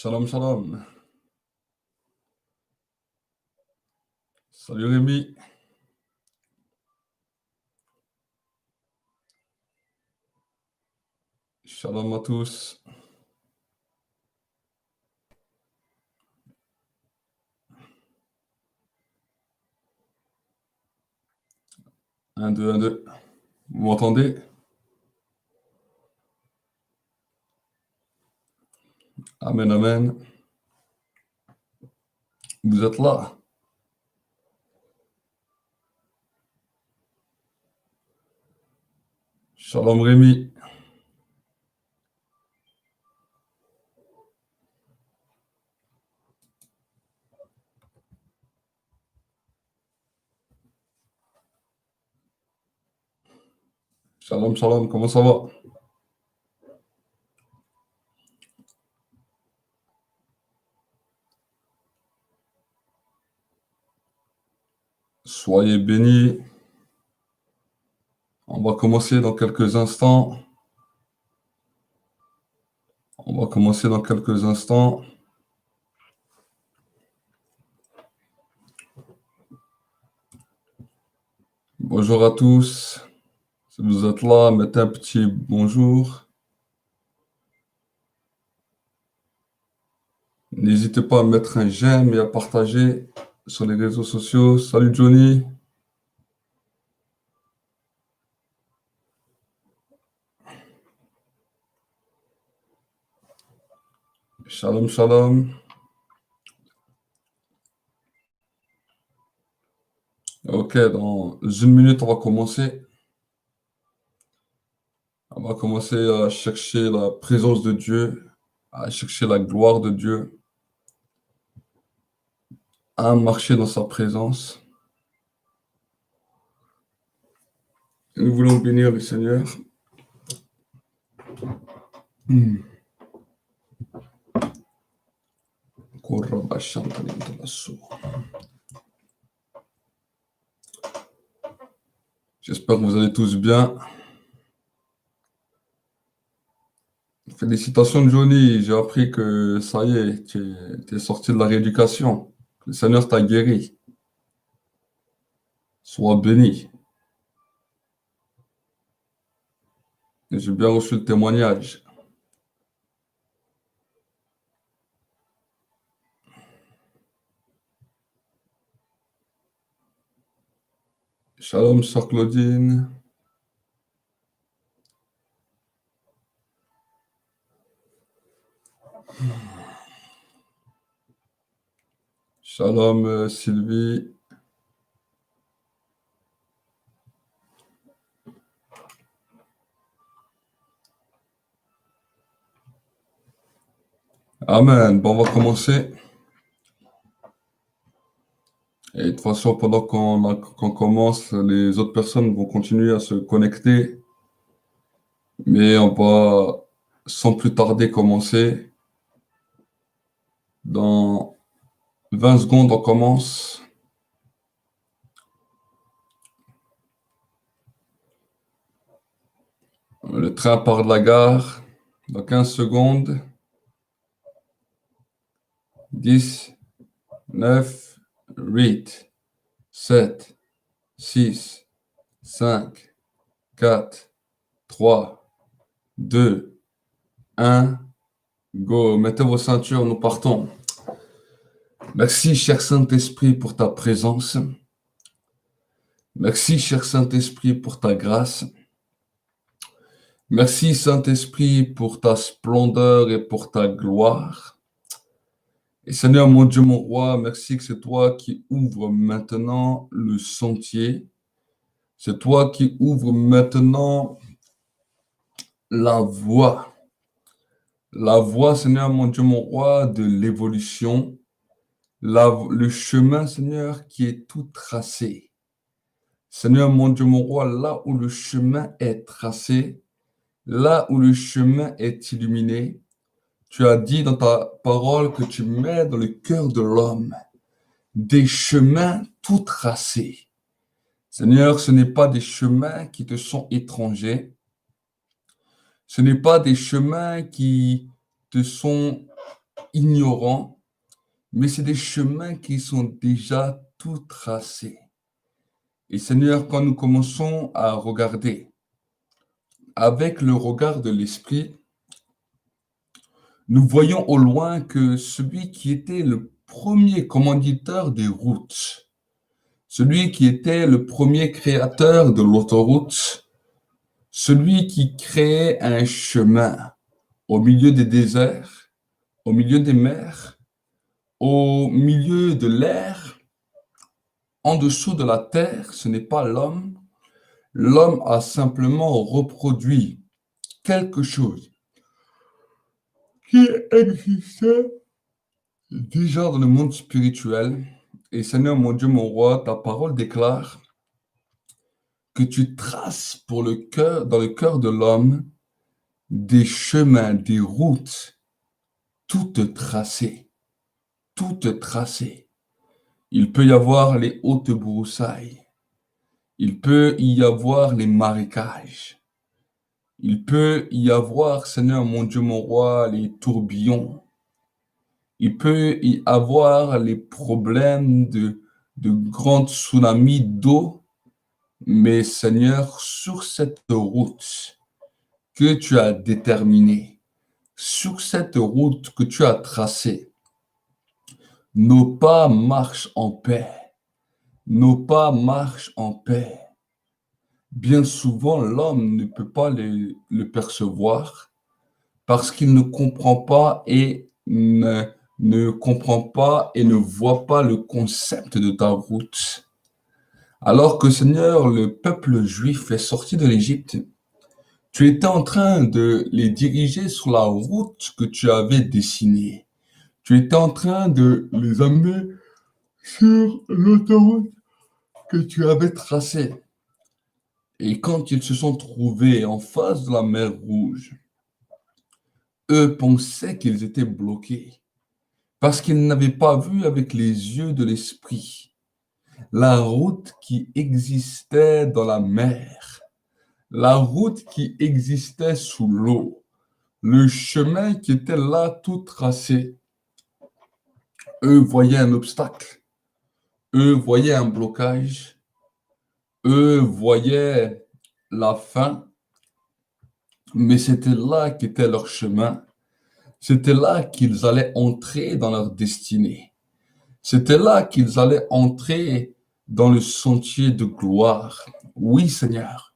Shalom, shalom. Salut Rémi. Shalom à tous. Un, deux, un, deux. Vous m'entendez? Amen, amen. Vous êtes là? Shalom Rémi. Shalom, shalom. Comment ça va? Soyez bénis. On va commencer dans quelques instants. Bonjour à tous. Si vous êtes là, mettez un petit bonjour. N'hésitez pas à mettre un j'aime et à partager sur les réseaux sociaux. Salut Johnny. Shalom, shalom. Ok, dans une minute, on va commencer. On va commencer à chercher la présence de Dieu, à chercher la gloire de Dieu, à marcher dans sa présence. Et nous voulons bénir le Seigneur. J'espère que vous allez tous bien. Félicitations Johnny, j'ai appris que ça y est, tu es sorti de la rééducation. Le Seigneur t'a guéri. Sois béni. Et j'ai bien reçu le témoignage. Shalom, sœur Claudine. Shalom, Sylvie. Amen. Bon, on va commencer. Et de toute façon, pendant qu'on commence, les autres personnes vont continuer à se connecter. Mais on va sans plus tarder commencer. Dans 20 secondes, on commence. Le train part de la gare. Dans 15 secondes. 10, 9, 8, 7, 6, 5, 4, 3, 2, 1. Go, mettez vos ceintures, nous partons. Merci, cher Saint-Esprit, pour ta présence. Merci, cher Saint-Esprit, pour ta grâce. Merci, Saint-Esprit, pour ta splendeur et pour ta gloire. Et Seigneur, mon Dieu, mon roi, merci que c'est toi qui ouvres maintenant le sentier. C'est toi qui ouvres maintenant la voie. La voie, Seigneur, mon Dieu, mon roi, de l'évolution. Le chemin, Seigneur, qui est tout tracé. Seigneur, mon Dieu, mon roi, là où le chemin est tracé, là où le chemin est illuminé, tu as dit dans ta parole que tu mets dans le cœur de l'homme des chemins tout tracés. Seigneur, ce n'est pas des chemins qui te sont étrangers. Ce n'est pas des chemins qui te sont ignorants, mais c'est des chemins qui sont déjà tout tracés. Et Seigneur, quand nous commençons à regarder avec le regard de l'Esprit, nous voyons au loin que celui qui était le premier commanditeur des routes, celui qui était le premier créateur de l'autoroute, celui qui créait un chemin au milieu des déserts, au milieu des mers, au milieu de l'air, en dessous de la terre, ce n'est pas l'homme. L'homme a simplement reproduit quelque chose qui existait déjà dans le monde spirituel. Et Seigneur, mon Dieu, mon roi, ta parole déclare que tu traces pour le cœur, dans le cœur de l'homme, des chemins, des routes, toutes tracées, toutes tracées. Il peut y avoir les hautes broussailles. Il peut y avoir les marécages. Il peut y avoir, Seigneur, mon Dieu, mon roi, les tourbillons. Il peut y avoir les problèmes de grands tsunamis d'eau. Mais Seigneur, sur cette route que tu as déterminée, sur cette route que tu as tracée, nos pas marchent en paix. Nos pas marchent en paix. Bien souvent, l'homme ne peut pas le percevoir parce qu'il ne comprend pas et ne comprend pas et ne voit pas le concept de ta route. Alors que Seigneur, le peuple juif est sorti de l'Égypte, tu étais en train de les diriger sur la route que tu avais dessinée. Tu étais en train de les amener sur l'autoroute que tu avais tracée. Et quand ils se sont trouvés en face de la mer Rouge, eux pensaient qu'ils étaient bloqués parce qu'ils n'avaient pas vu avec les yeux de l'esprit la route qui existait dans la mer, la route qui existait sous l'eau, le chemin qui était là tout tracé. Eux voyaient un obstacle, eux voyaient un blocage, eux voyaient la fin, mais c'était là qu'était leur chemin. C'était là qu'ils allaient entrer dans leur destinée. C'était là qu'ils allaient entrer dans le sentier de gloire. Oui, Seigneur.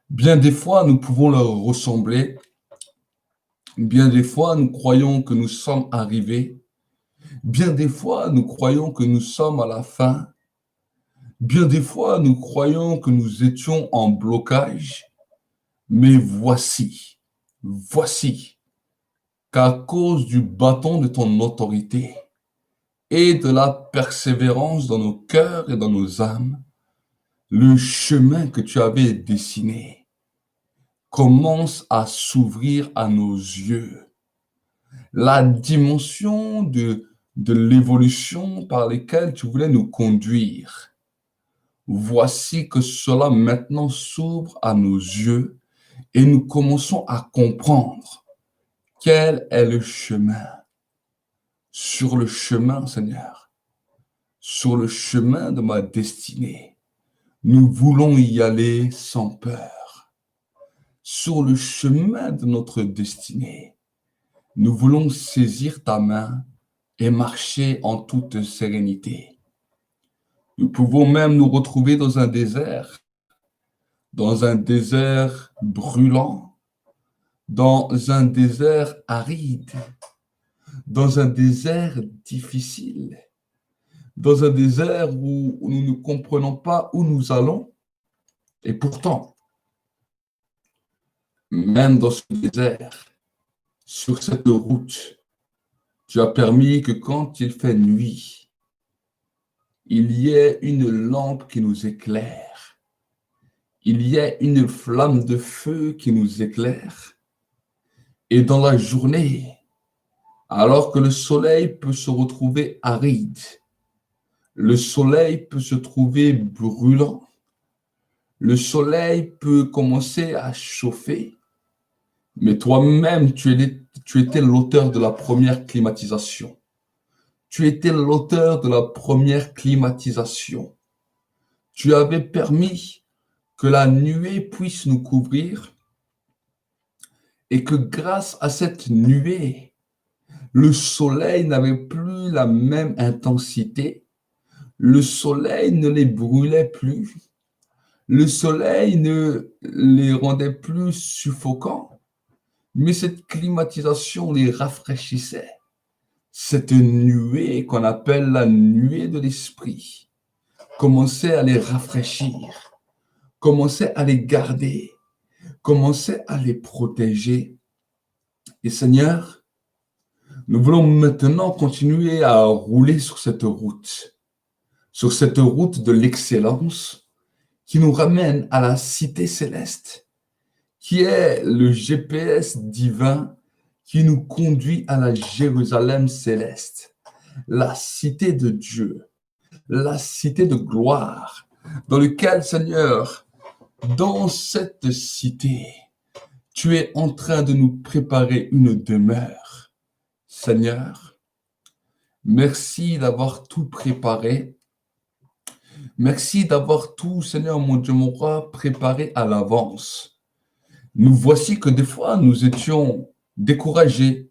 Bien des fois, nous pouvons leur ressembler. Bien des fois, nous croyons que nous sommes arrivés. Bien des fois, nous croyons que nous sommes à la fin. Bien des fois, nous croyons que nous étions en blocage. Mais voici qu'à cause du bâton de ton autorité et de la persévérance dans nos cœurs et dans nos âmes, le chemin que tu avais dessiné commence à s'ouvrir à nos yeux. La dimension de l'évolution par laquelle tu voulais nous conduire, voici que cela maintenant s'ouvre à nos yeux et nous commençons à comprendre quel est le chemin. Sur le chemin, Seigneur, sur le chemin de ma destinée, nous voulons y aller sans peur. Sur le chemin de notre destinée, nous voulons saisir ta main et marcher en toute sérénité. Nous pouvons même nous retrouver dans un désert brûlant, dans un désert aride, dans un désert difficile, dans un désert où nous ne comprenons pas où nous allons. Et pourtant, même dans ce désert, sur cette route, tu as permis que quand il fait nuit, il y ait une lampe qui nous éclaire. Il y ait une flamme de feu qui nous éclaire. Et dans la journée, alors que le soleil peut se retrouver aride, le soleil peut se trouver brûlant, le soleil peut commencer à chauffer, mais toi-même, tu tu étais l'auteur de la première climatisation. Tu étais l'auteur de la première climatisation. Tu avais permis que la nuée puisse nous couvrir et que grâce à cette nuée, le soleil n'avait plus la même intensité, le soleil ne les brûlait plus, le soleil ne les rendait plus suffocants, mais cette climatisation les rafraîchissait. Cette nuée qu'on appelle la nuée de l'esprit commençait à les rafraîchir, commençait à les garder, commençait à les protéger. Et Seigneur, nous voulons maintenant continuer à rouler sur cette route de l'excellence qui nous ramène à la cité céleste, qui est le GPS divin qui nous conduit à la Jérusalem céleste, la cité de Dieu, la cité de gloire, dans lequel, Seigneur, dans cette cité, tu es en train de nous préparer une demeure. Seigneur, merci d'avoir tout préparé. Merci d'avoir tout, Seigneur mon Dieu, mon roi, préparé à l'avance. Nous voici que des fois, nous étions découragés,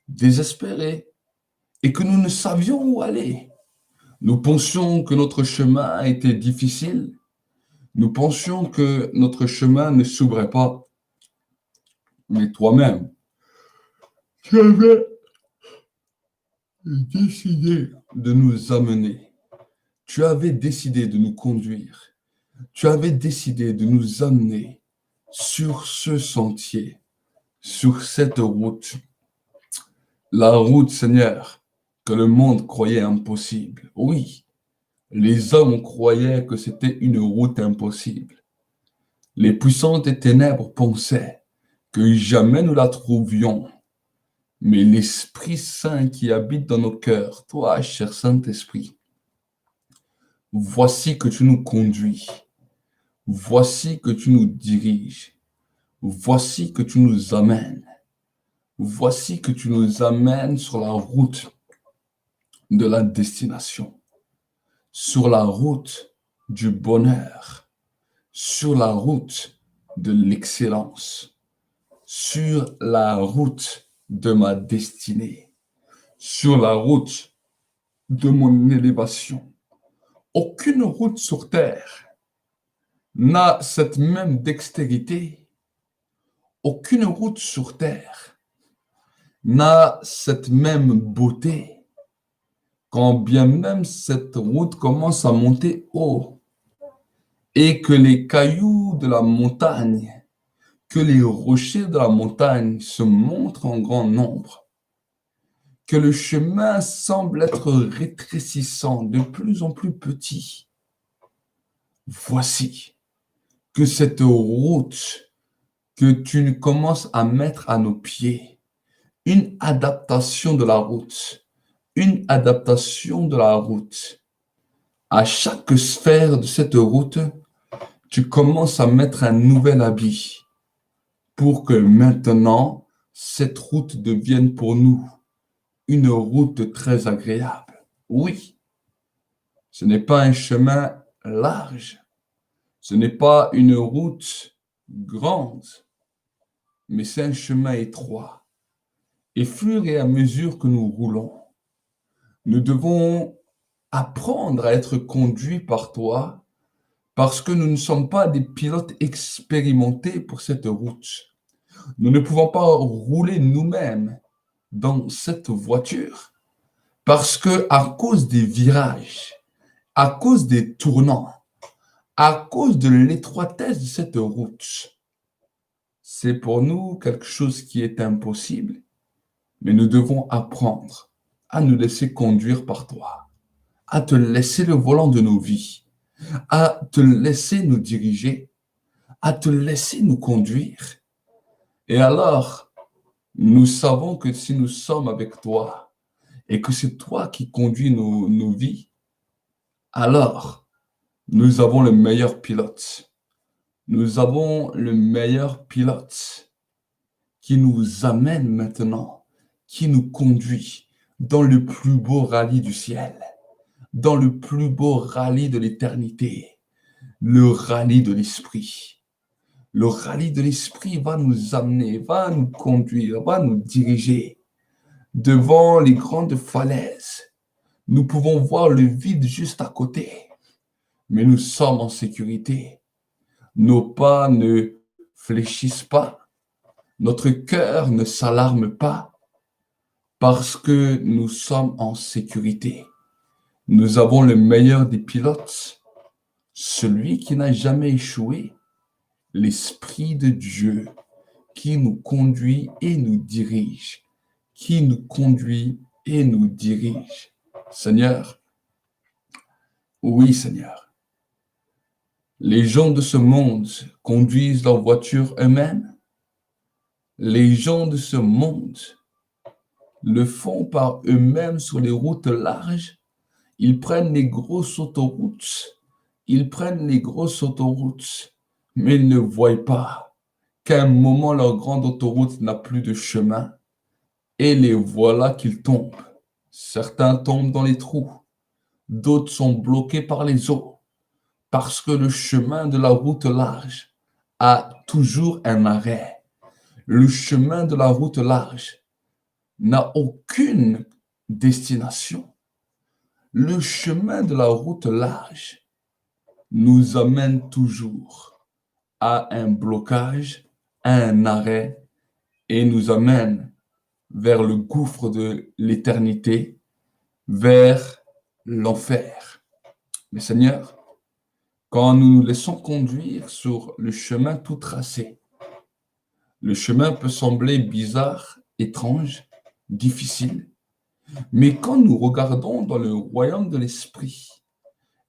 désespérés, et que nous ne savions où aller. Nous pensions que notre chemin était difficile. Nous pensions que notre chemin ne s'ouvrait pas. Mais toi-même, tu avais décidé de nous amener. Tu avais décidé de nous conduire. Tu avais décidé de nous amener sur ce sentier, sur cette route. La route, Seigneur, que le monde croyait impossible. Oui, les hommes croyaient que c'était une route impossible. Les puissants des ténèbres pensaient que jamais nous la trouvions. Mais l'Esprit Saint qui habite dans nos cœurs, toi, cher Saint-Esprit, voici que tu nous conduis. Voici que tu nous diriges. Voici que tu nous amènes. Voici que tu nous amènes sur la route de la destination, sur la route du bonheur, sur la route de l'excellence, sur la route de ma destinée, sur la route de mon élévation. Aucune route sur terre n'a cette même dextérité. Aucune route sur terre n'a cette même beauté, quand bien même cette route commence à monter haut et que les cailloux de la montagne, que les rochers de la montagne se montrent en grand nombre, que le chemin semble être rétrécissant, de plus en plus petit. Voici que cette route que tu commences à mettre à nos pieds, une adaptation de la route, une adaptation de la route. À chaque sphère de cette route, tu commences à mettre un nouvel habit pour que maintenant, cette route devienne pour nous une route très agréable. Oui, ce n'est pas un chemin large, ce n'est pas une route grande, mais c'est un chemin étroit. Et fur et à mesure que nous roulons, nous devons apprendre à être conduits par toi parce que nous ne sommes pas des pilotes expérimentés pour cette route. Nous ne pouvons pas rouler nous-mêmes dans cette voiture parce que à cause des virages, à cause des tournants, à cause de l'étroitesse de cette route, c'est pour nous quelque chose qui est impossible, mais nous devons apprendre à nous laisser conduire par toi, à te laisser le volant de nos vies, à te laisser nous diriger, à te laisser nous conduire. Et alors, nous savons que si nous sommes avec toi et que c'est toi qui conduis nos vies, alors nous avons le meilleur pilote. Nous avons le meilleur pilote qui nous amène maintenant, qui nous conduit dans le plus beau rallye du ciel, dans le plus beau rallye de l'éternité, le rallye de l'esprit. Le rallye de l'esprit va nous amener, va nous conduire, va nous diriger devant les grandes falaises. Nous pouvons voir le vide juste à côté, mais nous sommes en sécurité. Nos pas ne fléchissent pas, notre cœur ne s'alarme pas parce que nous sommes en sécurité. Nous avons le meilleur des pilotes, celui qui n'a jamais échoué, l'Esprit de Dieu qui nous conduit et nous dirige, qui nous conduit et nous dirige. Seigneur, oui Seigneur, les gens de ce monde conduisent leur voiture eux-mêmes. Les gens de ce monde le font par eux-mêmes sur les routes larges. Ils prennent les grosses autoroutes. Mais ils ne voient pas qu'à un moment, leur grande autoroute n'a plus de chemin. Et les voilà qu'ils tombent. Certains tombent dans les trous. D'autres sont bloqués par les eaux. Parce que le chemin de la route large a toujours un arrêt. Le chemin de la route large n'a aucune destination. Le chemin de la route large nous amène toujours à un blocage, à un arrêt, et nous amène vers le gouffre de l'éternité, vers l'enfer. Mais Seigneur, quand nous nous laissons conduire sur le chemin tout tracé, le chemin peut sembler bizarre, étrange, difficile, mais quand nous regardons dans le royaume de l'esprit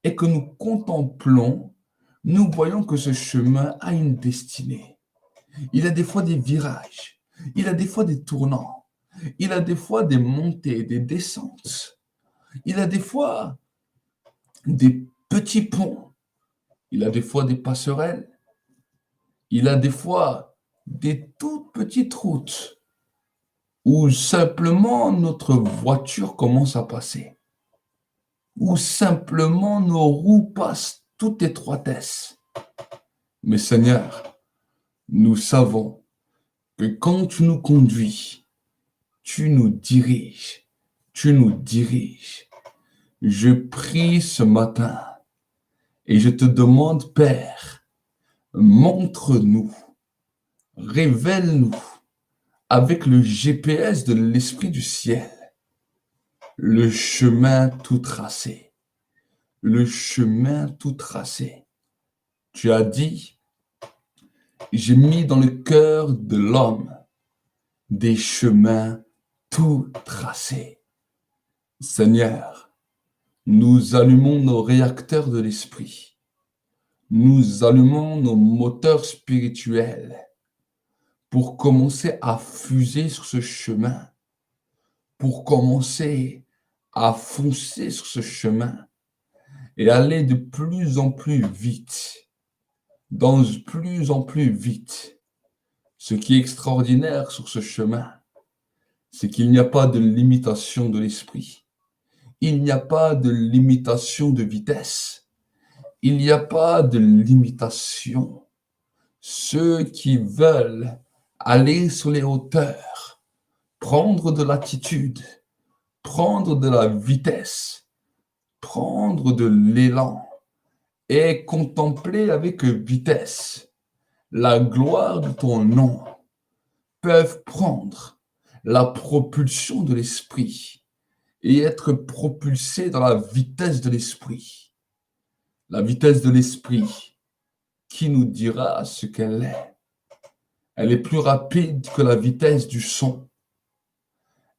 et que nous contemplons, nous voyons que ce chemin a une destinée. Il a des fois des virages, il a des fois des tournants, il a des fois des montées, des descentes, il a des fois des petits ponts, il a des fois des passerelles, il a des fois des toutes petites routes où simplement notre voiture commence à passer, où simplement nos roues passent toute étroitesse. Mais Seigneur, nous savons que quand tu nous conduis, tu nous diriges, tu nous diriges. Je prie ce matin et je te demande, Père, montre-nous, révèle-nous avec le GPS de l'Esprit du ciel, le chemin tout tracé. Le chemin tout tracé. Tu as dit, j'ai mis dans le cœur de l'homme des chemins tout tracés. Seigneur, nous allumons nos réacteurs de l'esprit. Nous allumons nos moteurs spirituels pour commencer à fuser sur ce chemin, pour commencer à foncer sur ce chemin et aller de plus en plus vite, dans plus en plus vite. Ce qui est extraordinaire sur ce chemin, c'est qu'il n'y a pas de limitation de l'esprit. Il n'y a pas de limitation de vitesse. Il n'y a pas de limitation. Ceux qui veulent aller sur les hauteurs, prendre de l'attitude, prendre de la vitesse, prendre de l'élan et contempler avec vitesse la gloire de ton nom, peuvent prendre la propulsion de l'esprit et être propulsés dans la vitesse de l'esprit. La vitesse de l'esprit qui nous dira ce qu'elle est. Elle est plus rapide que la vitesse du son.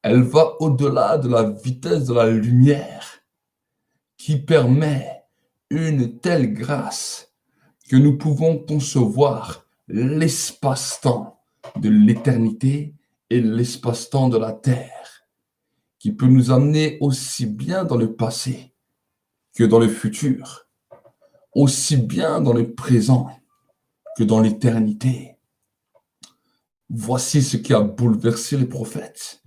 Elle va au-delà de la vitesse de la lumière qui permet une telle grâce que nous pouvons concevoir l'espace-temps de l'éternité et l'espace-temps de la terre, qui peut nous amener aussi bien dans le passé que dans le futur, aussi bien dans le présent que dans l'éternité. Voici ce qui a bouleversé les prophètes.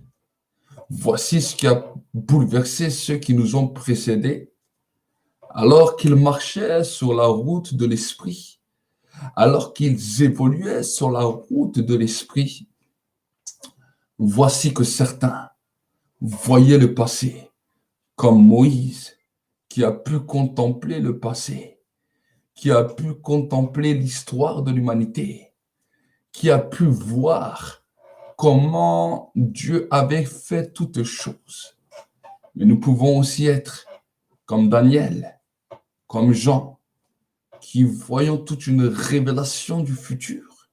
Voici ce qui a bouleversé ceux qui nous ont précédés alors qu'ils marchaient sur la route de l'esprit, alors qu'ils évoluaient sur la route de l'esprit. Voici que certains voyaient le passé comme Moïse, qui a pu contempler le passé, qui a pu contempler l'histoire de l'humanité, qui a pu voir comment Dieu avait fait toutes choses. Mais nous pouvons aussi être comme Daniel, comme Jean, qui voyons toute une révélation du futur,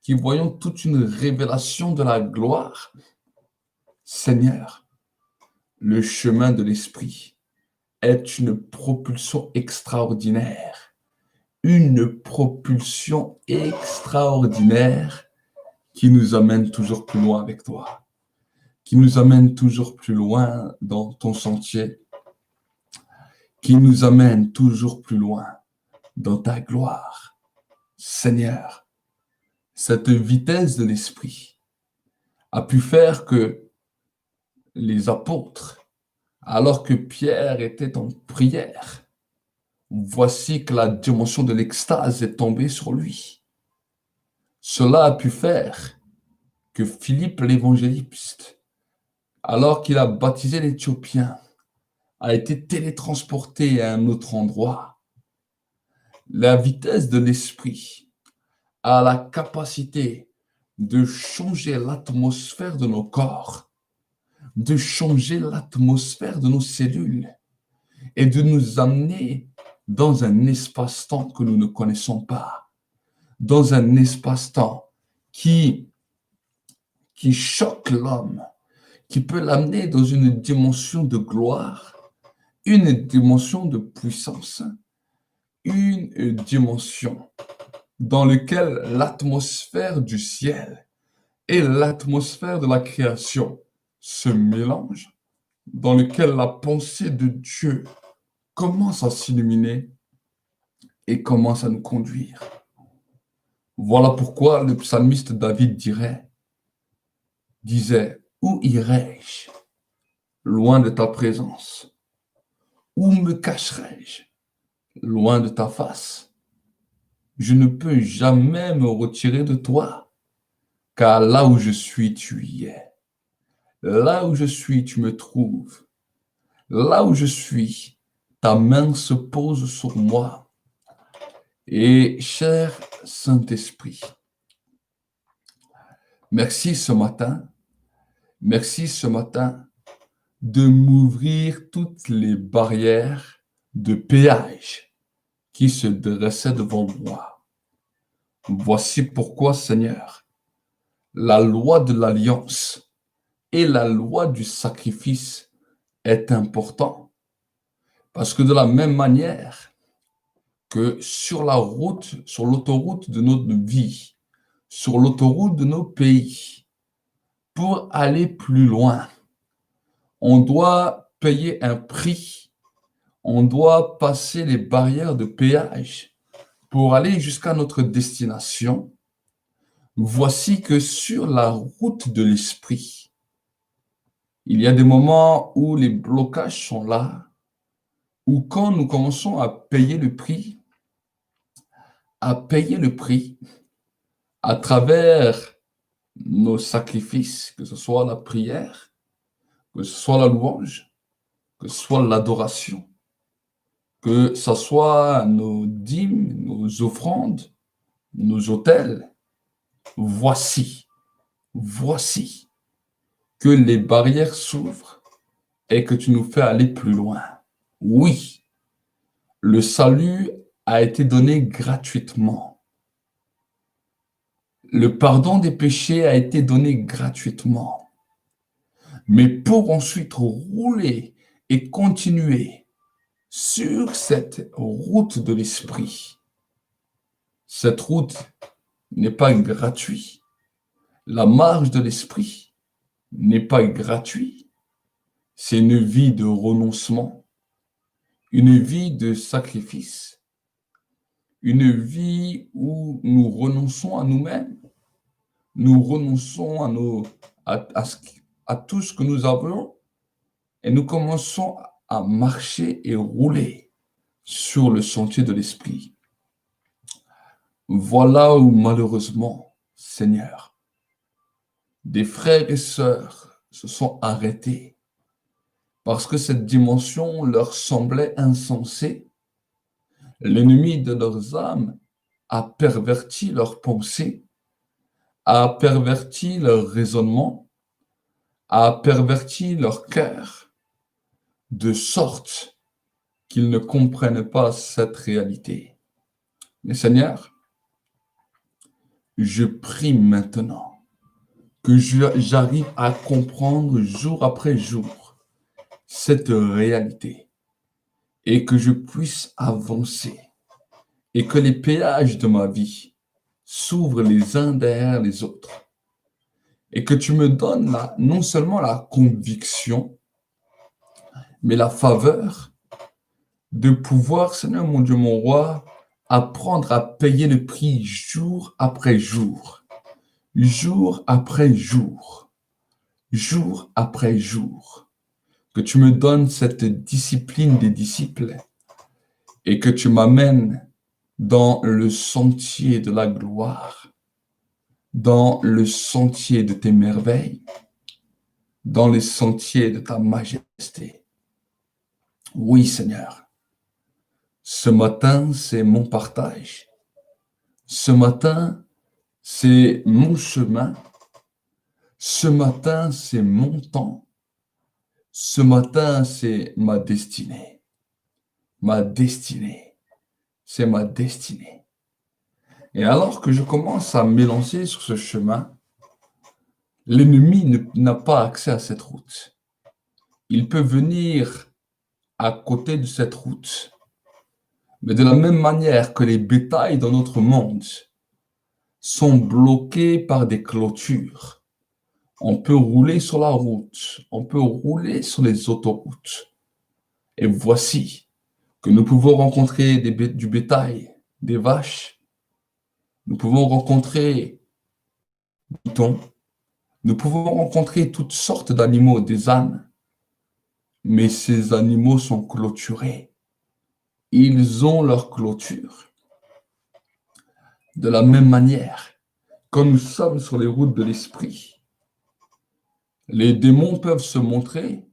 qui voyons toute une révélation de la gloire. Seigneur, le chemin de l'esprit est une propulsion extraordinaire, une propulsion extraordinaire qui nous amène toujours plus loin avec toi, qui nous amène toujours plus loin dans ton sentier, qui nous amène toujours plus loin dans ta gloire. Seigneur, cette vitesse de l'esprit a pu faire que les apôtres, alors que Pierre était en prière, voici que la dimension de l'extase est tombée sur lui. Cela a pu faire que Philippe l'évangéliste, alors qu'il a baptisé l'Éthiopien, a été télétransporté à un autre endroit. La vitesse de l'esprit a la capacité de changer l'atmosphère de nos corps, de changer l'atmosphère de nos cellules et de nous amener dans un espace-temps que nous ne connaissons pas, dans un espace-temps qui choque l'homme, qui peut l'amener dans une dimension de gloire, une dimension de puissance, une dimension dans laquelle l'atmosphère du ciel et l'atmosphère de la création se mélangent, dans lequel la pensée de Dieu commence à s'illuminer et commence à nous conduire. Voilà pourquoi le psalmiste David disait, où irai-je loin de ta présence? Où me cacherai-je loin de ta face? Je ne peux jamais me retirer de toi, car là où je suis, tu y es. Là où je suis, tu me trouves. Là où je suis, ta main se pose sur moi. Et cher Saint-Esprit, merci ce matin de m'ouvrir toutes les barrières de péage qui se dressaient devant moi. Voici pourquoi, Seigneur, la loi de l'alliance et la loi du sacrifice est important. Parce que de la même manière que sur la route, sur l'autoroute de notre vie, sur l'autoroute de nos pays, pour aller plus loin, on doit payer un prix, on doit passer les barrières de péage pour aller jusqu'à notre destination. Voici que sur la route de l'esprit, il y a des moments où les blocages sont là, où quand nous commençons à payer le prix à travers nos sacrifices, que ce soit la prière, que ce soit la louange, que ce soit l'adoration, que ce soit nos dîmes, nos offrandes, nos autels. Voici que les barrières s'ouvrent et que tu nous fais aller plus loin. Oui, le salut a été donné gratuitement. Le pardon des péchés a été donné gratuitement. Mais pour ensuite rouler et continuer sur cette route de l'esprit, cette route n'est pas gratuite. La marche de l'esprit n'est pas gratuite. C'est une vie de renoncement, une vie de sacrifice, une vie où nous renonçons à nous-mêmes, nous renonçons à tout ce que nous avons et nous commençons à marcher et rouler sur le sentier de l'esprit. Voilà où malheureusement, Seigneur, des frères et sœurs se sont arrêtés parce que cette dimension leur semblait insensée. L'ennemi de leurs âmes a perverti leurs pensées, a perverti leur raisonnement, a perverti leur cœur, de sorte qu'ils ne comprennent pas cette réalité. Mais Seigneur, je prie maintenant que j'arrive à comprendre jour après jour cette réalité et que je puisse avancer et que les péages de ma vie s'ouvrent les uns derrière les autres et que tu me donnes non seulement la conviction, mais la faveur de pouvoir, Seigneur mon Dieu, mon roi, apprendre à payer le prix jour après jour, jour après jour, jour après jour. Que tu me donnes cette discipline des disciples et que tu m'amènes dans le sentier de la gloire, dans le sentier de tes merveilles, dans les sentiers de ta majesté. Oui, Seigneur, ce matin, c'est mon partage. Ce matin, c'est mon chemin. Ce matin, c'est mon temps. Ce matin, c'est ma destinée. Ma destinée, c'est ma destinée. Et alors que je commence à m'élancer sur ce chemin, l'ennemi n'a pas accès à cette route. Il peut venir à côté de cette route, mais de la même manière que les bétails dans notre monde sont bloqués par des clôtures, on peut rouler sur la route, on peut rouler sur les autoroutes. Et voici que nous pouvons rencontrer du bétail, des vaches, nous pouvons rencontrer des moutons, nous pouvons rencontrer toutes sortes d'animaux, des ânes, mais ces animaux sont clôturés. Ils ont leur clôture. De la même manière, quand nous sommes sur les routes de l'esprit, les démons peuvent se montrer,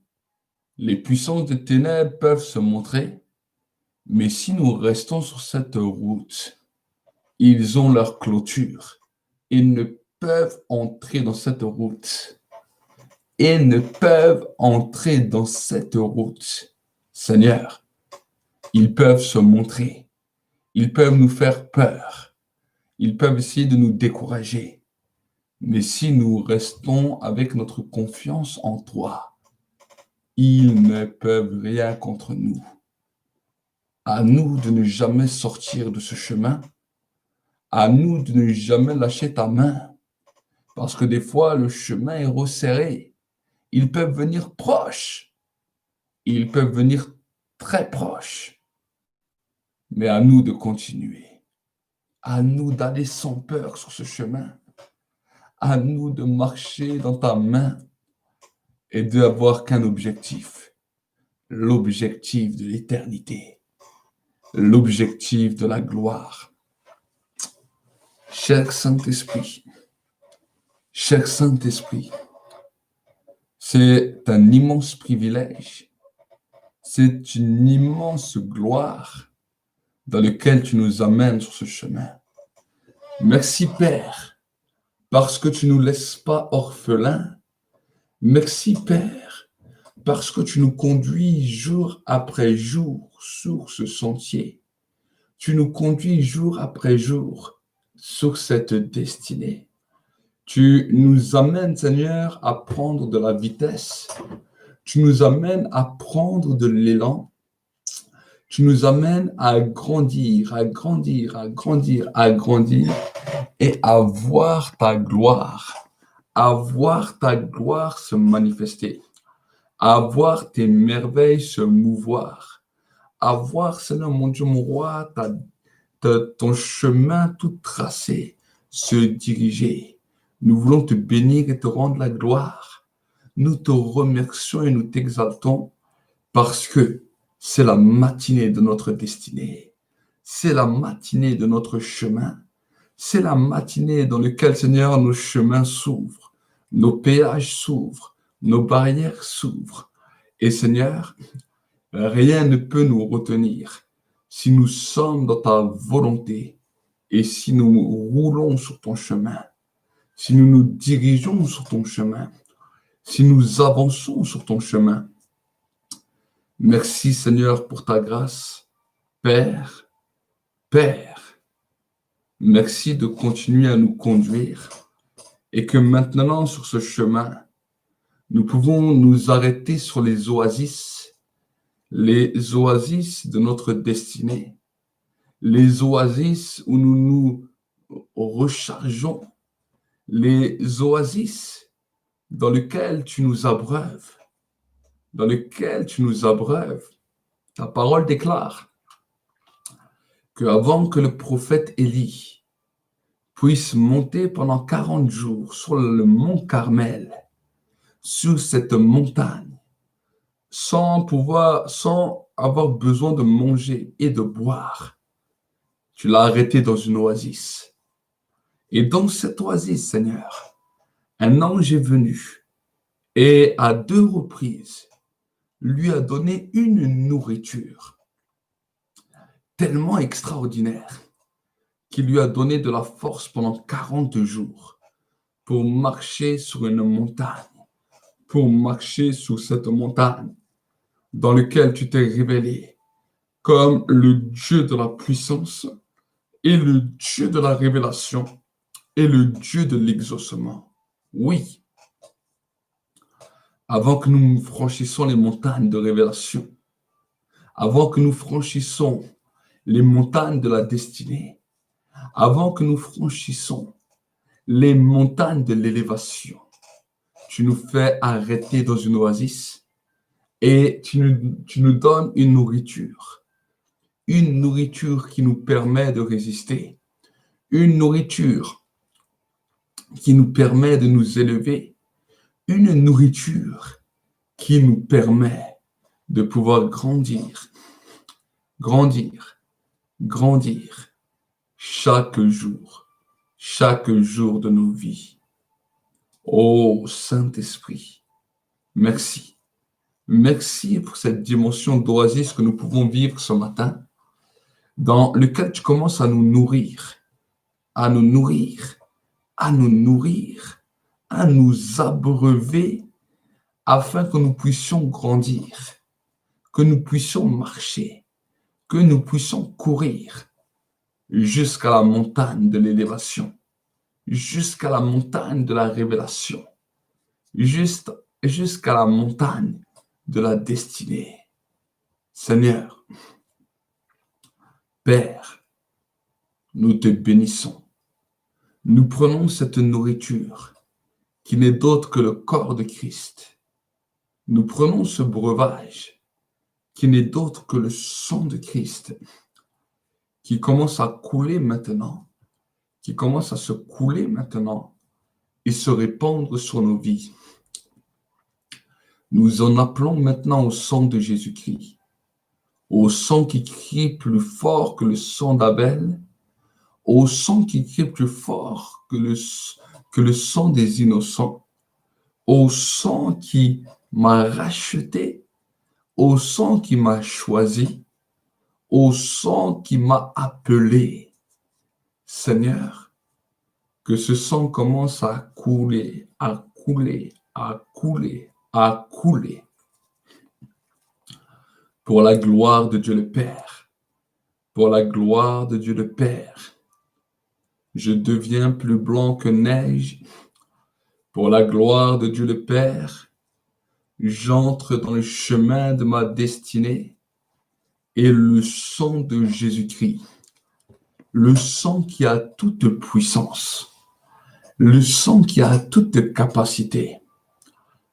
les puissances des ténèbres peuvent se montrer, mais si nous restons sur cette route, ils ont leur clôture. Ils ne peuvent entrer dans cette route. Ils ne peuvent entrer dans cette route. Seigneur, ils peuvent se montrer. Ils peuvent nous faire peur. Ils peuvent essayer de nous décourager. Mais si nous restons avec notre confiance en toi, ils ne peuvent rien contre nous. À nous de ne jamais sortir de ce chemin. À nous de ne jamais lâcher ta main. Parce que des fois, le chemin est resserré. Ils peuvent venir proches. Ils peuvent venir très proches. Mais à nous de continuer. À nous d'aller sans peur sur ce chemin. À nous de marcher dans ta main et d'avoir qu'un objectif. L'objectif de l'éternité. L'objectif de la gloire. Cher Saint-Esprit, c'est un immense privilège, c'est une immense gloire dans laquelle tu nous amènes sur ce chemin. Merci Père, parce que tu ne nous laisses pas orphelins. Merci Père, parce que tu nous conduis jour après jour sur ce sentier. Tu nous conduis jour après jour sur cette destinée. Tu nous amènes, Seigneur, à prendre de la vitesse. Tu nous amènes à prendre de l'élan. Tu nous amènes à grandir, à grandir, à grandir, à grandir et à voir ta gloire se manifester, à voir tes merveilles se mouvoir, à voir, Seigneur mon Dieu, mon roi, ton chemin tout tracé se diriger. Nous voulons te bénir et te rendre la gloire. Nous te remercions et nous t'exaltons parce que c'est la matinée de notre destinée. C'est la matinée de notre chemin. C'est la matinée dans laquelle, Seigneur, nos chemins s'ouvrent, nos péages s'ouvrent, nos barrières s'ouvrent. Et Seigneur, rien ne peut nous retenir si nous sommes dans ta volonté et si nous roulons sur ton chemin, si nous nous dirigeons sur ton chemin, si nous avançons sur ton chemin. Merci Seigneur pour ta grâce, Père, Père. Merci de continuer à nous conduire et que maintenant sur ce chemin, nous pouvons nous arrêter sur les oasis de notre destinée, les oasis où nous nous rechargeons, les oasis dans lesquelles tu nous abreuves, Ta parole déclare qu'avant que le prophète Élie puisse monter pendant 40 jours sur le mont Carmel, sur cette montagne, sans avoir besoin de manger et de boire, tu l'as arrêté dans une oasis. Et dans cette oasis, Seigneur, un ange est venu et à 2 reprises lui a donné une nourriture tellement extraordinaire qu'il lui a donné de la force pendant 40 jours pour marcher sur une montagne, pour marcher sur cette montagne dans laquelle tu t'es révélé comme le Dieu de la puissance et le Dieu de la révélation et le Dieu de l'exaucement. Oui, avant que nous franchissions les montagnes de révélation, avant que nous franchissions les montagnes de la destinée, avant que nous franchissions les montagnes de l'élévation, tu nous fais arrêter dans une oasis et tu nous donnes une nourriture qui nous permet de résister, une nourriture qui nous permet de nous élever, une nourriture qui nous permet de pouvoir grandir chaque jour de nos vies. Ô Saint-Esprit, merci. Merci pour cette dimension d'oasis que nous pouvons vivre ce matin, dans lequel tu commences à nous nourrir, à nous abreuver, afin que nous puissions grandir, que nous puissions marcher, que nous puissions courir jusqu'à la montagne de l'élévation, jusqu'à la montagne de la révélation, jusqu'à la montagne de la destinée. Seigneur, Père, nous te bénissons. Nous prenons cette nourriture qui n'est d'autre que le corps de Christ. Nous prenons ce breuvage qui n'est d'autre que le sang de Christ qui commence à couler maintenant, qui commence à se couler maintenant et se répandre sur nos vies. Nous en appelons maintenant au sang de Jésus-Christ, au sang qui crie plus fort que le sang d'Abel, au sang qui crie plus fort que le sang des innocents, au sang qui m'a racheté, au sang qui m'a choisi, au sang qui m'a appelé. Seigneur, que ce sang commence à couler, à couler, à couler, à couler. Pour la gloire de Dieu le Père, pour la gloire de Dieu le Père, je deviens plus blanc que neige. Pour la gloire de Dieu le Père, j'entre dans le chemin de ma destinée et le sang de Jésus-Christ, le sang qui a toute puissance, le sang qui a toute capacité,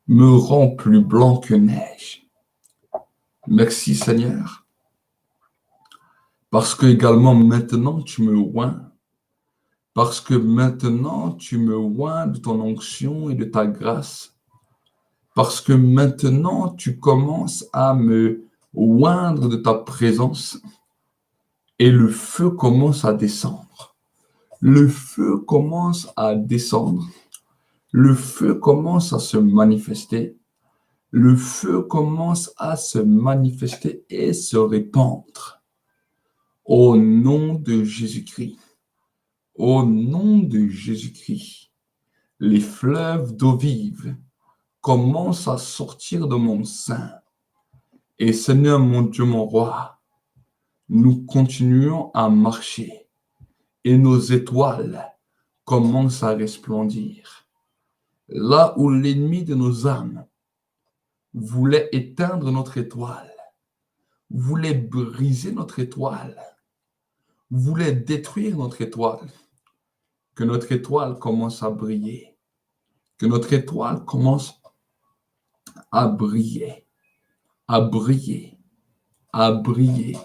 me rend plus blanc que neige. Merci Seigneur, parce que également maintenant tu me oins parce que maintenant tu me oins de ton onction et de ta grâce, parce que maintenant tu commences à me oindre de ta présence et le feu commence à descendre. Le feu commence à descendre, le feu commence à se manifester, le feu commence à se manifester et se répandre. Au nom de Jésus-Christ, au nom de Jésus-Christ, les fleuves d'eau vive commencent à sortir de mon sein. Et Seigneur mon Dieu, mon roi, nous continuons à marcher et nos étoiles commencent à resplendir. Là où l'ennemi de nos âmes voulait éteindre notre étoile, voulait briser notre étoile, voulait détruire notre étoile, que notre étoile commence à briller, que notre étoile commence à briller, à briller, à briller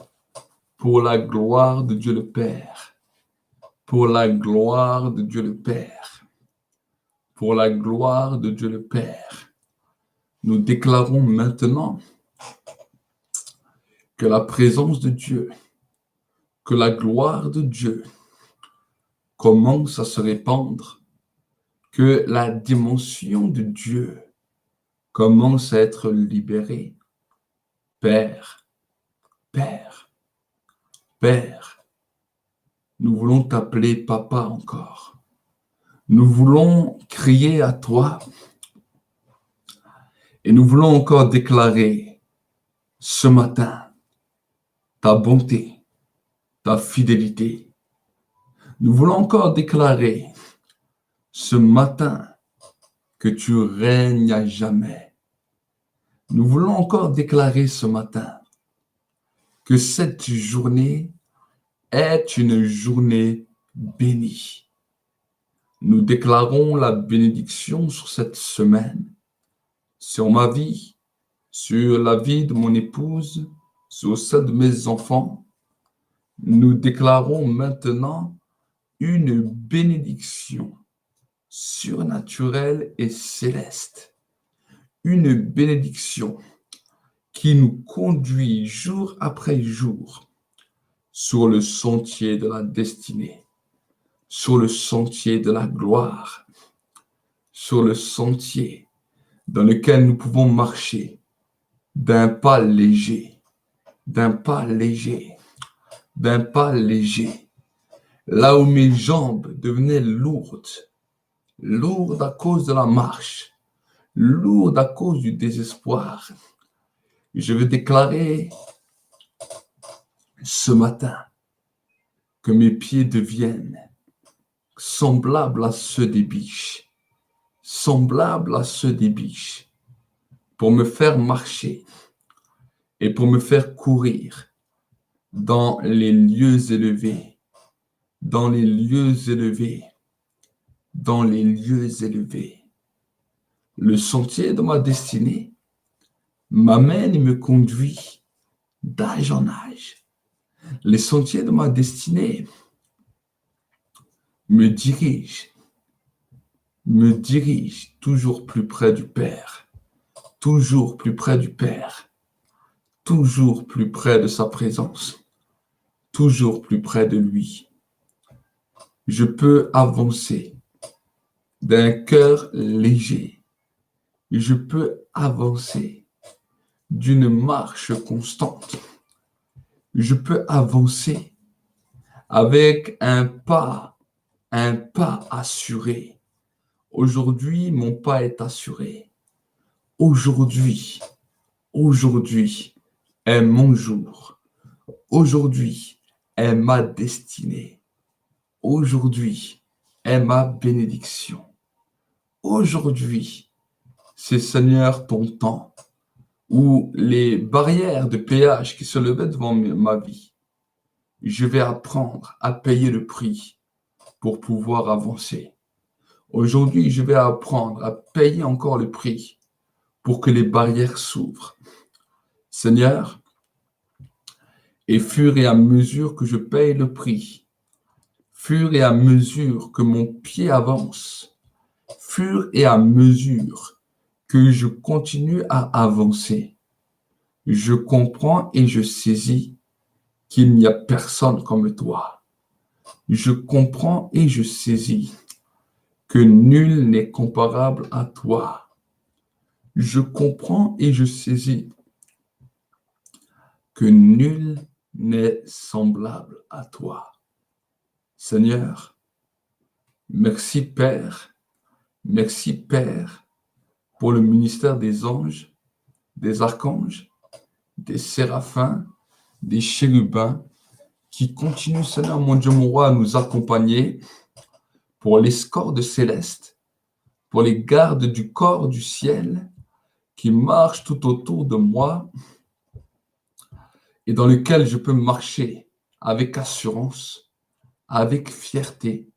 pour la gloire de Dieu le Père, pour la gloire de Dieu le Père, pour la gloire de Dieu le Père. Nous déclarons maintenant que la présence de Dieu, que la gloire de Dieu commence à se répandre, que la dimension de Dieu commence à être libérée. Père, Père, Père, nous voulons t'appeler Papa encore. Nous voulons crier à toi et nous voulons encore déclarer ce matin ta bonté, ta fidélité. Nous voulons encore déclarer ce matin que tu règnes à jamais. Nous voulons encore déclarer ce matin que cette journée est une journée bénie. Nous déclarons la bénédiction sur cette semaine, sur ma vie, sur la vie de mon épouse, sur celle de mes enfants. Nous déclarons maintenant une bénédiction surnaturelle et céleste. Une bénédiction qui nous conduit jour après jour sur le sentier de la destinée, sur le sentier de la gloire, sur le sentier dans lequel nous pouvons marcher d'un pas léger, d'un pas léger, d'un pas léger. Là où mes jambes devenaient lourdes, lourdes à cause de la marche, lourdes à cause du désespoir, je veux déclarer ce matin que mes pieds deviennent semblables à ceux des biches, semblables à ceux des biches, pour me faire marcher et pour me faire courir dans les lieux élevés, dans les lieux élevés, dans les lieux élevés. Le sentier de ma destinée m'amène et me conduit d'âge en âge. Les sentiers de ma destinée me dirigent toujours plus près du Père, toujours plus près du Père, toujours plus près de sa présence, toujours plus près de lui. Je peux avancer d'un cœur léger. Je peux avancer d'une marche constante. Je peux avancer avec un pas assuré. Aujourd'hui, mon pas est assuré. Aujourd'hui est mon jour. Aujourd'hui est ma destinée. Aujourd'hui est ma bénédiction. Aujourd'hui, c'est Seigneur ton temps où les barrières de péage qui se levaient devant ma vie, je vais apprendre à payer le prix pour pouvoir avancer. Aujourd'hui, je vais apprendre à payer encore le prix pour que les barrières s'ouvrent. Seigneur, et fur et à mesure que je paye le prix, fur et à mesure que mon pied avance, fur et à mesure que je continue à avancer, je comprends et je saisis qu'il n'y a personne comme toi. Je comprends et je saisis que nul n'est comparable à toi. Je comprends et je saisis que nul n'est semblable à toi. Seigneur, merci Père, merci Père pour le ministère des anges, des archanges, des séraphins, des chérubins qui continuent, Seigneur mon Dieu, mon roi, à nous accompagner pour l'escorte céleste, pour les gardes du corps du ciel qui marchent tout autour de moi et dans lequel je peux marcher avec assurance, avec fierté,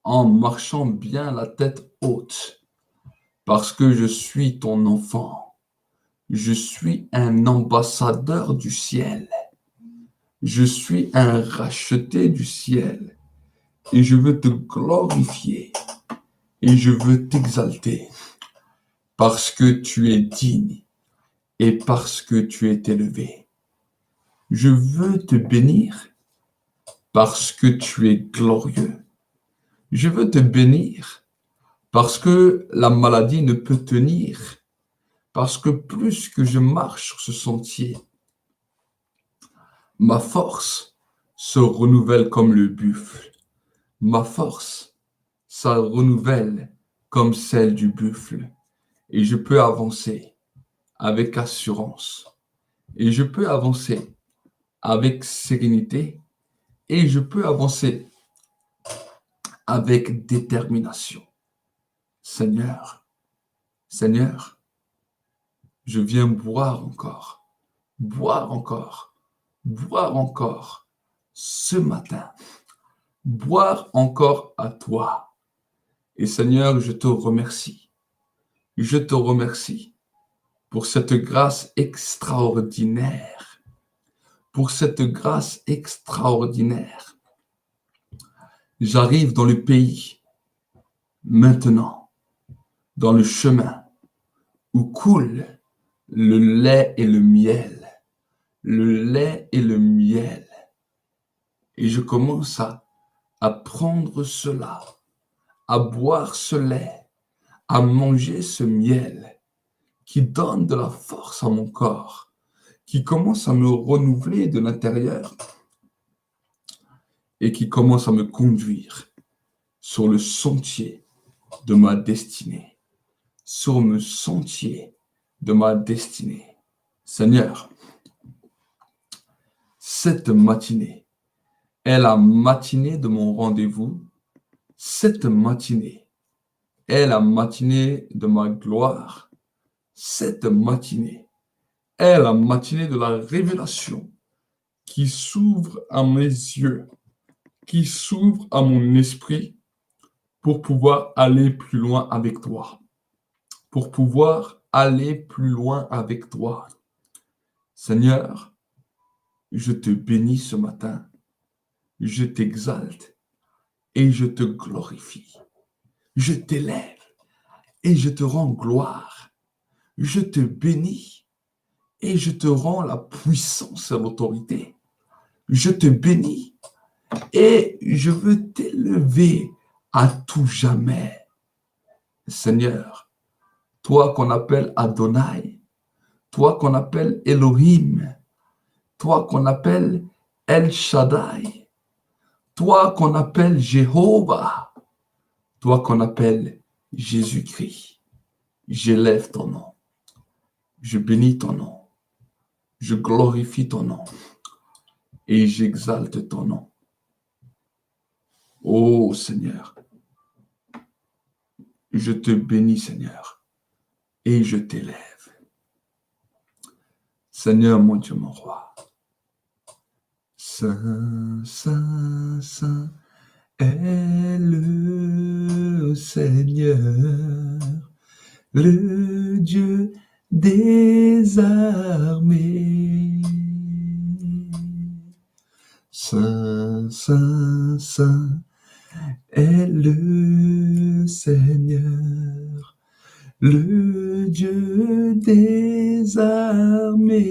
en marchant bien la tête haute, parce que je suis ton enfant. Je suis un ambassadeur du ciel. Je suis un racheté du ciel. Et je veux te glorifier. Et je veux t'exalter. Parce que tu es digne. Et parce que tu es élevé. Je veux te bénir. Parce que tu es glorieux. Je veux te bénir. Parce que la maladie ne peut tenir. Parce que plus que je marche sur ce sentier, ma force se renouvelle comme le buffle. Ma force, ça renouvelle comme celle du buffle. Et je peux avancer avec assurance. Et je peux avancer avec sérénité. Et je peux avancer avec détermination. Seigneur, Seigneur, je viens boire encore, boire encore ce matin, boire encore à toi. Et Seigneur, je te remercie. Je te remercie pour cette grâce extraordinaire, pour cette grâce extraordinaire. J'arrive dans le pays maintenant, dans le chemin où coule le lait et le miel, le lait et le miel. Et je commence à prendre cela, à boire ce lait, à manger ce miel qui donne de la force à mon corps, qui commence à me renouveler de l'intérieur et qui commence à me conduire sur le sentier de ma destinée, sur le sentier de ma destinée. Seigneur, cette matinée est la matinée de mon rendez-vous. Cette matinée est la matinée de ma gloire. Cette matinée est la matinée de la révélation qui s'ouvre à mes yeux, qui s'ouvre à mon esprit pour pouvoir aller plus loin avec toi, pour pouvoir aller plus loin avec toi. Seigneur, je te bénis ce matin, je t'exalte et je te glorifie. Je t'élève et je te rends gloire. Je te bénis et je te rends la puissance et l'autorité. Je te bénis et je veux t'élever à tout jamais. Seigneur, toi qu'on appelle Adonai, toi qu'on appelle Elohim, toi qu'on appelle El Shaddai, toi qu'on appelle Jéhovah, toi qu'on appelle Jésus-Christ. J'élève ton nom, je bénis ton nom, je glorifie ton nom et j'exalte ton nom. Oh Seigneur, je te bénis Seigneur et je t'élève. Seigneur mon Dieu, mon roi, Saint, Saint, Saint est le Seigneur, le Dieu des armées. Saint, Saint, Saint est le Seigneur, le Dieu des armées.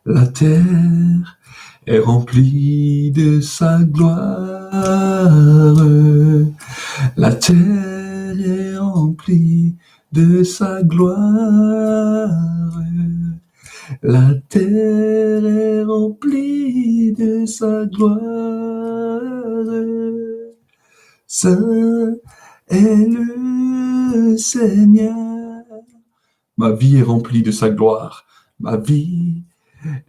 La terre est remplie de sa gloire. La terre est remplie de sa gloire. La terre est remplie de sa gloire. Saint est le Seigneur. Ma vie est remplie de sa gloire. Ma vie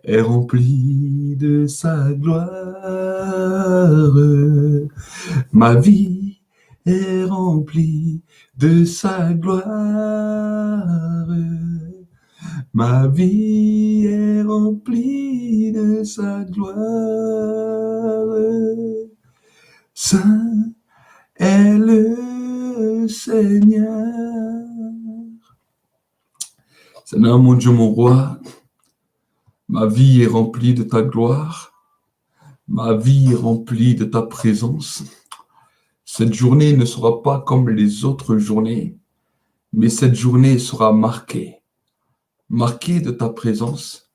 est remplie de sa gloire. Ma vie est remplie de sa gloire. Ma vie est remplie de sa gloire. Saint est le Seigneur. Seigneur, mon Dieu, mon roi, ma vie est remplie de ta gloire. Ma vie est remplie de ta présence. Cette journée ne sera pas comme les autres journées, mais cette journée sera marquée de ta présence,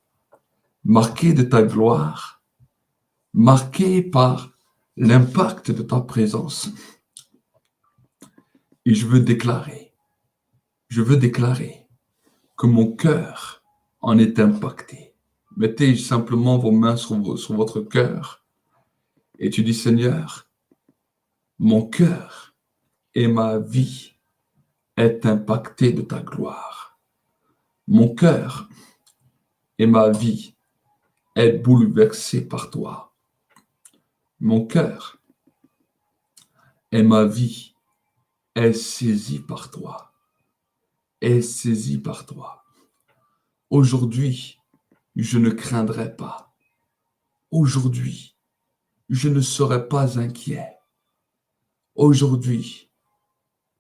marquée de ta gloire, marquée par l'impact de ta présence. Et je veux déclarer que mon cœur en est impacté. Mettez simplement vos mains sur votre cœur et tu dis, Seigneur, mon cœur et ma vie est impacté de ta gloire. Mon cœur et ma vie est bouleversé par toi. Mon cœur et ma vie est saisi par toi. Est saisi par toi. Aujourd'hui, je ne craindrai pas. Aujourd'hui, je ne serai pas inquiet. Aujourd'hui,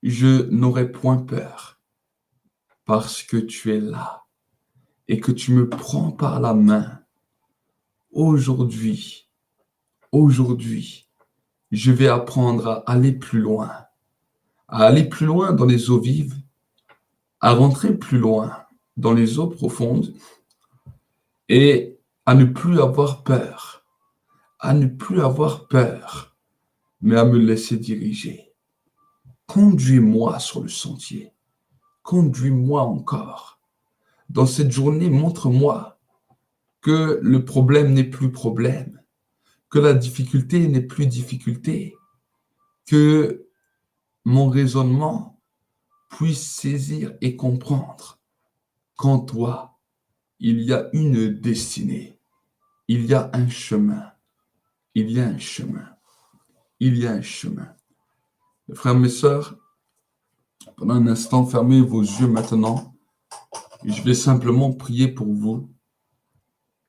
je n'aurai point peur parce que tu es là et que tu me prends par la main. Aujourd'hui, je vais apprendre à aller plus loin dans les eaux vives, à rentrer plus loin dans les eaux profondes et à ne plus avoir peur, mais à me laisser diriger. Conduis-moi sur le sentier, conduis-moi encore. Dans cette journée, montre-moi que le problème n'est plus problème, que la difficulté n'est plus difficulté, que mon raisonnement puisse saisir et comprendre qu'en toi, il y a une destinée, il y a un chemin, il y a un chemin, il y a un chemin. Mes frères, mes sœurs, pendant un instant, fermez vos yeux maintenant. Je vais simplement prier pour vous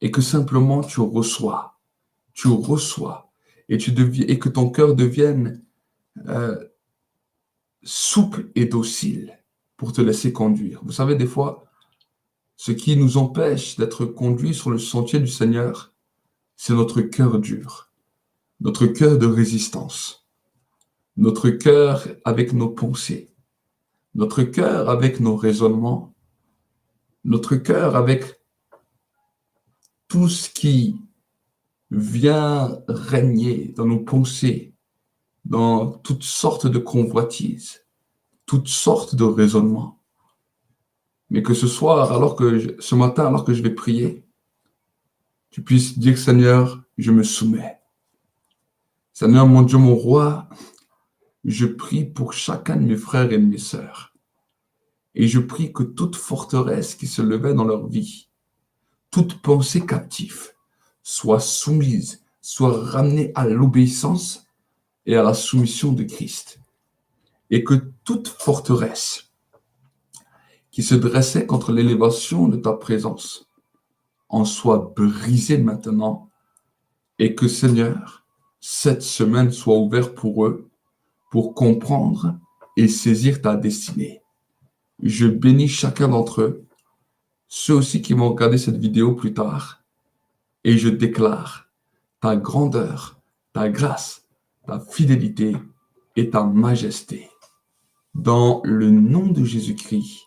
et que simplement tu reçois, et que ton cœur devienne souple et docile pour te laisser conduire. Vous savez, des fois, ce qui nous empêche d'être conduits sur le sentier du Seigneur, c'est notre cœur dur, notre cœur de résistance, notre cœur avec nos pensées, notre cœur avec nos raisonnements, notre cœur avec tout ce qui vient régner dans nos pensées, dans toutes sortes de convoitises, toutes sortes de raisonnements. Mais que ce matin, alors que je vais prier, tu puisses dire, Seigneur, je me soumets. Seigneur, mon Dieu, mon roi, je prie pour chacun de mes frères et de mes sœurs. Et je prie que toute forteresse qui se levait dans leur vie, toute pensée captive, soit soumise, soit ramenée à l'obéissance et à la soumission de Christ. Et que toute forteresse qui se dressait contre l'élévation de ta présence en soit brisée maintenant et que, Seigneur, cette semaine soit ouverte pour eux pour comprendre et saisir ta destinée. Je bénis chacun d'entre eux, ceux aussi qui vont regarder cette vidéo plus tard, et je déclare ta grandeur, ta grâce, ta fidélité et ta majesté. Dans le nom de Jésus-Christ,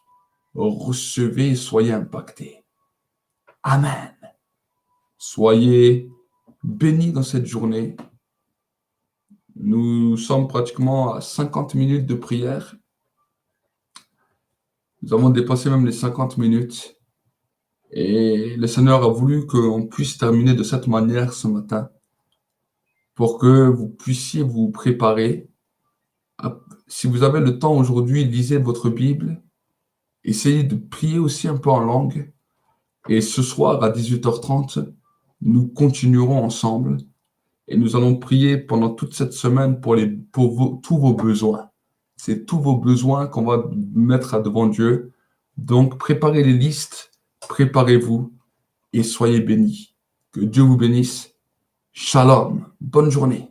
recevez et soyez impactés. Amen. Soyez bénis dans cette journée. Nous sommes pratiquement à 50 minutes de prière. Nous avons dépassé même les 50 minutes. Et le Seigneur a voulu qu'on puisse terminer de cette manière ce matin pour que vous puissiez vous préparer. Si vous avez le temps aujourd'hui, lisez votre Bible. Essayez de prier aussi un peu en langue. Et ce soir, à 18h30, nous continuerons ensemble. Et nous allons prier pendant toute cette semaine pour tous vos besoins. C'est tous vos besoins qu'on va mettre devant Dieu. Donc, préparez les listes, préparez-vous et soyez bénis. Que Dieu vous bénisse. Shalom. Bonne journée.